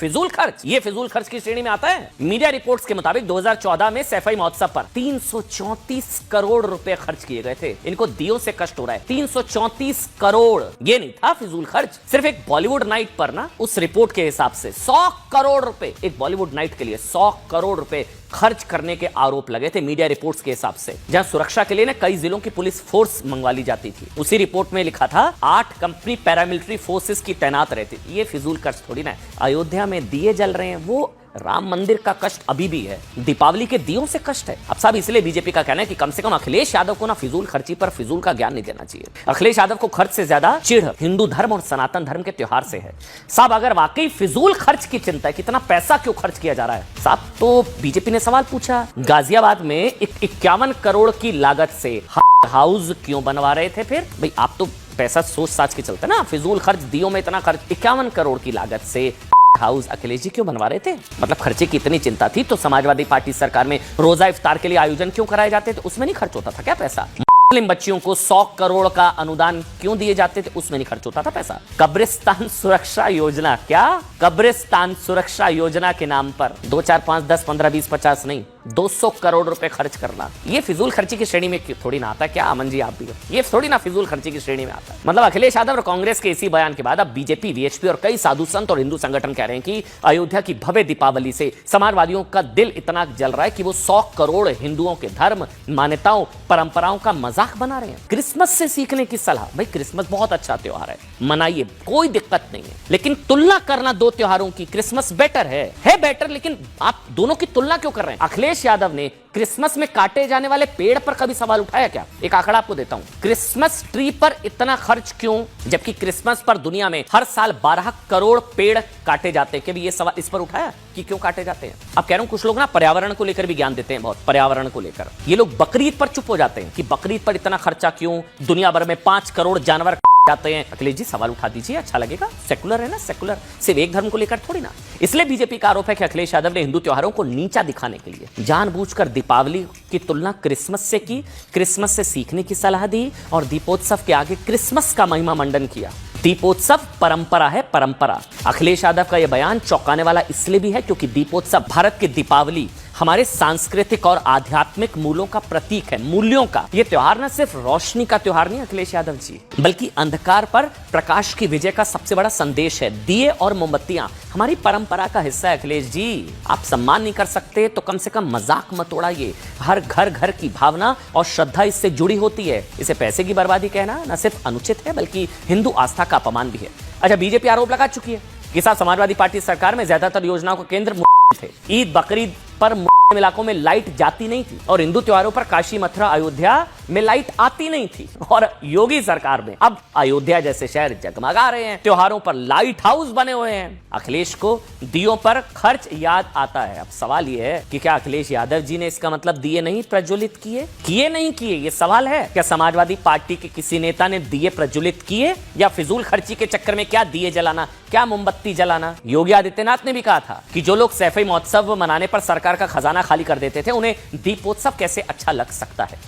फिजूल खर्च, ये फिजूल खर्च की श्रेणी में आता है। मीडिया रिपोर्ट्स के मुताबिक 2014 में सैफई महोत्सव पर 334 करोड़ रुपए खर्च किए गए थे। इनको दियों से कष्ट हो रहा है। 334 करोड़, ये नहीं था फिजूल खर्च। सिर्फ एक बॉलीवुड नाइट पर ना, उस रिपोर्ट के हिसाब से 100 करोड़ रुपए एक बॉलीवुड नाइट के लिए 100 करोड़ रुपए खर्च करने के आरोप लगे थे मीडिया रिपोर्ट्स के हिसाब से, जहां सुरक्षा के लिए ना कई जिलों की पुलिस फोर्स मंगवा ली जाती थी। उसी रिपोर्ट में लिखा था 8 कंपनी पैरामिलिट्री फोर्सेस की तैनात रहती। ये फिजूल खर्च थोड़ी ना है। अयोध्या में दिए जल रहे हैं, वो राम मंदिर का कष्ट अभी भी है, दीपावली के दियों से कष्ट है। अब साहब इसलिए बीजेपी का कहना है कि कम से कम अखिलेश यादव को ना फिजूल खर्ची पर फिजूल का ज्ञान नहीं देना चाहिए। अखिलेश यादव को खर्च से ज्यादा चिढ़ हिंदू धर्म और सनातन धर्म के त्योहार से है। साहब अगर वाकई फिजूल खर्च की चिंता है, कितना पैसा क्यों खर्च किया जा रहा है साहब, तो बीजेपी ने सवाल पूछा, गाजियाबाद में 51 करोड़ की लागत से हाउस क्यों बनवा रहे थे? फिर भाई आप तो पैसा सोच साच के चलते ना, फिजूल खर्च, दियों में इतना खर्च, 51 करोड़ की लागत से हाउस अखिलेश जी क्यों बनवा रहे थे? मतलब खर्चे की इतनी चिंता थी तो समाजवादी पार्टी सरकार में रोजा इफ्तार के लिए आयोजन क्यों कराए जाते थे? उसमें नहीं खर्च होता था क्या पैसा? मुस्लिम बच्चियों को 100 करोड़ का अनुदान क्यों दिए जाते थे? उसमें नहीं खर्च होता था पैसा। कब्रिस्तान सुरक्षा योजना, क्या कब्रिस्तान सुरक्षा योजना के नाम पर 2, 4, 5, 10, 15, 20, 50 नहीं 200 करोड़ रुपए खर्च करना, ये फिजूल खर्ची की श्रेणी में थोड़ी ना आता है क्या? अमन जी आप भी, ये थोड़ी ना फिजूल खर्ची की श्रेणी में आता है। मतलब अखिलेश यादव और कांग्रेस के इसी बयान के बाद अब बीजेपी, वीएचपी और कई साधु संत और हिंदू संगठन कह रहे हैं कि अयोध्या की भव्य दीपावली से समाजवादियों का दिल इतना जल रहा है कि वो 100 करोड़ हिंदुओं के धर्म, मान्यताओं, परंपराओं का मजाक बना रहे हैं। क्रिसमस से सीखने की सलाह, भाई क्रिसमस बहुत अच्छा त्योहार है, मनाइए, कोई दिक्कत नहीं है, लेकिन तुलना करना दो त्योहारों की, क्रिसमस बेटर है बेटर, लेकिन आप दोनों की तुलना क्यों कर रहे हैं? अखिलेश यादव ने क्रिसमस में काटे जाने वाले पेड़ पर कभी सवाल उठाया क्या? एक आंकड़ा आपको देता हूं, क्रिसमस ट्री पर इतना खर्च क्यों, जबकि क्रिसमस पर दुनिया में हर साल 12 करोड़ पेड़ काटे जाते हैं? कभी ये सवाल इस पर उठाया कि क्यों काटे जाते हैं? अब कह रहा हूं कुछ लोग ना पर्यावरण को लेकर भी ज्ञान देते हैं, बहुत पर्यावरण को लेकर। ये लोग बकरीद पर चुप हो जाते हैं कि बकरीद पर इतना खर्चा क्यों, दुनिया भर में 5 करोड़ जानवर जाते हैं। अखिलेश जी सवाल उठा दीजिए, अच्छा लगेगा, सेकुलर है ना, सेकुलर, सिर्फ एक धर्म को लेकर थोड़ी ना। इसलिए बीजेपी का आरोप है कि अखिलेश यादव ने हिंदू त्योहारों को नीचा दिखाने के लिए जानबूझकर दीपावली की तुलना क्रिसमस से की, क्रिसमस से सीखने की सलाह दी और दीपोत्सव के आगे क्रिसमस का महिमा मंडन किया। दीपोत्सव परंपरा है, परंपरा। अखिलेश यादव का यह बयान चौंकाने वाला इसलिए भी है क्योंकि दीपोत्सव भारत की दीपावली हमारे सांस्कृतिक और आध्यात्मिक मूल्यों का प्रतीक है, मूल्यों का। यह त्योहार न सिर्फ रोशनी का त्योहार नहीं अखिलेश यादव जी, बल्कि अंधकार पर प्रकाश की विजय का सबसे बड़ा संदेश है। दिए और मोमबत्तियां हमारी परंपरा का हिस्सा है अखिलेश जी। आप सम्मान नहीं कर सकते तो कम से कम मजाक मत उड़ाइए। हर घर घर की भावना और श्रद्धा इससे जुड़ी होती है। इसे पैसे की बर्बादी कहना न सिर्फ अनुचित है बल्कि हिंदू आस्था का अपमान भी है। अच्छा, बीजेपी आरोप लगा चुकी है कि समाजवादी पार्टी सरकार में ज्यादातर योजनाओं को केंद्र थे। ईद बकरीद पर इलाकों में लाइट जाती नहीं थी और हिंदू त्योहारों पर काशी, मथुरा, अयोध्या में लाइट आती नहीं थी। और योगी सरकार में अब अयोध्या जैसे शहर जगमगा रहे हैं, त्योहारों पर लाइट हाउस बने हुए हैं। अखिलेश को दियों पर खर्च याद आता है। अब सवाल यह है कि क्या अखिलेश यादव जी ने इसका मतलब दिए नहीं प्रज्वलित किए नहीं किए? ये सवाल है। क्या समाजवादी पार्टी के किसी नेता ने दिए प्रज्वलित किए, या फिजूल खर्ची के चक्कर में क्या दिए जलाना, क्या मोमबत्ती जलाना? योगी आदित्यनाथ ने भी कहा था कि जो लोग सैफई महोत्सव मनाने पर सरकार का खजाना खाली कर देते थे, उन्हें दीपोत्सव कैसे अच्छा लग सकता है।